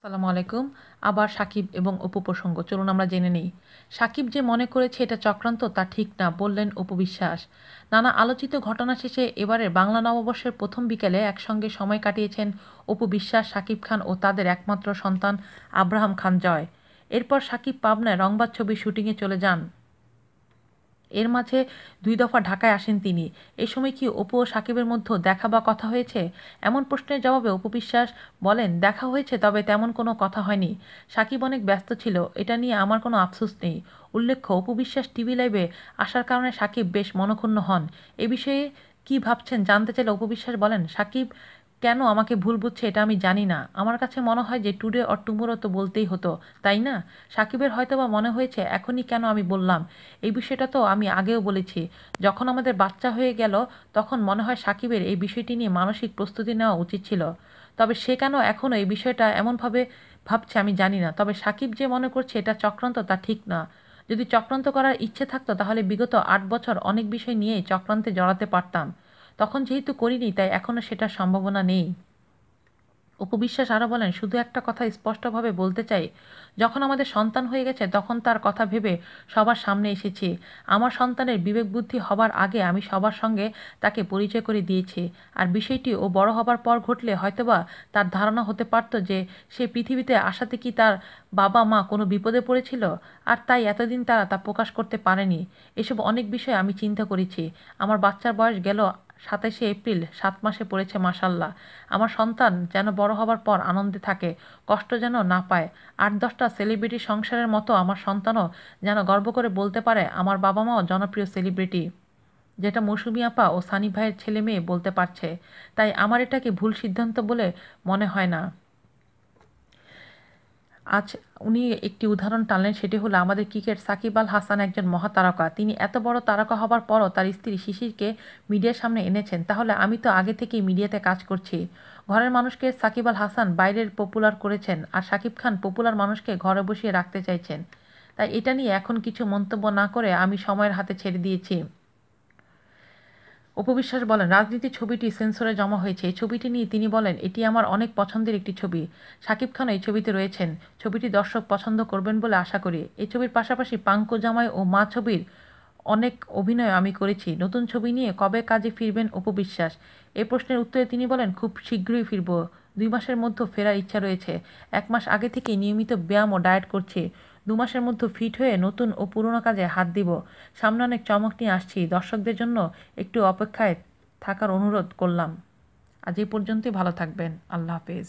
আসসালামু আলাইকুম। আবার সাকিব এবং অপু প্রসঙ্গ, চলুন আমরা জেনে নিই। সাকিব যে মনে করেছে এটা চক্রান্ত তা ঠিক না বললেন অপু বিশ্বাস। নানা আলোচিত ঘটনা শেষে এবারের বাংলা নববর্ষের প্রথম বিকেলে একসঙ্গে সময় কাটিয়েছেন অপু বিশ্বাস, সাকিব খান ও তাদের একমাত্র সন্তান আব্রাহাম খান জয়। এরপর সাকিব পাবনায় রংবাজ ছবির শুটিংয়ে চলে যান। এর মাঝে ২ দফা ঢাকায় আসেন তিনি। এ সময় কি অপু ও সাকিবের মধ্যে দেখা বা কথা হয়েছে? এমন প্রশ্নের জবাবে অপু বিশ্বাস বলেন, দেখা হয়েছে, তবে তেমন কোনো কথা হয়নি। সাকিব অনেক ব্যস্ত ছিল, এটা নিয়ে আমার কোনো আফসোস নেই। উল্লেখ্য, অপু বিশ্বাস টিভি লাইভে আসার কারণে সাকিব বেশ মনঃক্ষুণ্ণ হন। এ বিষয়ে কী ভাবছেন জানতে চাইলে অপু বিশ্বাস বলেন, সাকিব কেন আমাকে ভুল বুঝছে এটা আমি জানি না। আমার কাছে মনে হয় যে টুডে অর টুমোরো তো বলতেই হতো, তাই না? সাকিবের হয়তোবা মনে হয়েছে এখনই কেন আমি বললাম। এই বিষয়টা তো আমি আগেও বলেছি। যখন আমাদের বাচ্চা হয়ে গেল তখন মনে হয় সাকিবের এই বিষয়টি নিয়ে মানসিক প্রস্তুতি নেওয়া উচিত ছিল। তবে সে কেন এখনও এই বিষয়টা এমনভাবে ভাবছে আমি জানি না। তবে সাকিব যে মনে করছে এটা চক্রান্ত তা ঠিক না। যদি চক্রান্ত করার ইচ্ছে থাকতো তাহলে বিগত ৮ বছর অনেক বিষয় নিয়েই চক্রান্তে জড়াতে পারতাম। তখন যেহেতু করিনি তাই এখনও সেটার সম্ভাবনা নেই। অপু বিশ্বাস আরও বলেন, শুধু একটা কথা স্পষ্টভাবে বলতে চাই, যখন আমাদের সন্তান হয়ে গেছে তখন তার কথা ভেবে সবার সামনে এসেছি। আমার সন্তানের বিবেক বুদ্ধি হবার আগে আমি সবার সঙ্গে তাকে পরিচয় করে দিয়েছি। আর বিষয়টি ও বড় হবার পর ঘটলে হয়তোবা তার ধারণা হতে পারত যে সে পৃথিবীতে আসাতে কি তার বাবা মা কোনো বিপদে পড়েছিল, আর তাই এতদিন তারা তা প্রকাশ করতে পারেনি। এসব অনেক বিষয় আমি চিন্তা করেছি। আমার বাচ্চার বয়স গেল ২৭শে এপ্রিল, ৭ মাসে পড়েছে মাশাআল্লাহ। আমার সন্তান যেন বড় হবার পর আনন্দে থাকে, কষ্ট যেন না পায়। ৮-১০টা সেলিব্রিটি সংসারের মতো আমার সন্তানও যেন গর্ব করে বলতে পারে আমার বাবা মাও জনপ্রিয় সেলিব্রিটি, যেটা মৌসুমী আপা ও সানি ভাইয়ের ছেলে মেয়ে বলতে পারছে। তাই আমার এটাকে ভুল সিদ্ধান্ত বলে মনে হয় না। আজ উনি একটি উদাহরণ টানলেন, সেটি হলো আমাদের ক্রিকেট সাকিব আল হাসান একজন মহাতারকা। তিনি এত বড় তারকা হবার পরও তার স্ত্রী শিশিরকে মিডিয়ার সামনে এনেছেন। তাহলে আমি তো আগে থেকেই মিডিয়াতে কাজ করছি। ঘরের মানুষকে সাকিব আল হাসান বাইরের পপুলার করেছেন, আর সাকিব খান পপুলার মানুষকে ঘরে বসিয়ে রাখতে চাইছেন। তাই এটা নিয়ে এখন কিছু মন্তব্য না করে আমি সময়ের হাতে ছেড়ে দিয়েছি। অপু বিশ্বাস বলেন, রাজনীতি ছবিটি সেন্সরে জমা হয়েছে। এই ছবিটি নিয়ে তিনি বলেন, এটি আমার অনেক পছন্দের একটি ছবি। শাকিব খানও এই ছবিতে রয়েছেন। ছবিটি দর্শক পছন্দ করবেন বলে আশা করি। এই ছবির পাশাপাশি পাঙ্কু জামাই ও মা ছবির অনেক অভিনয় আমি করেছি। নতুন ছবি নিয়ে কবে কাজে ফিরবেন অপু বিশ্বাস? এই প্রশ্নের উত্তরে তিনি বলেন, খুব শীঘ্রই ফিরব। ২ মাসের মধ্যে ফেরার ইচ্ছা রয়েছে। ১ মাস আগে থেকেই নিয়মিত ব্যায়াম ও ডায়েট করছি। ২ মাসের মধ্যে ফিট হয়ে নতুন ও পুরোনো কাজে হাত দিব। সামনে অনেক চমক নিয়ে আসছি। দর্শকদের জন্য একটু অপেক্ষায় থাকার অনুরোধ করলাম। আজ এই পর্যন্তই, ভালো থাকবেন। আল্লাহ হাফেজ।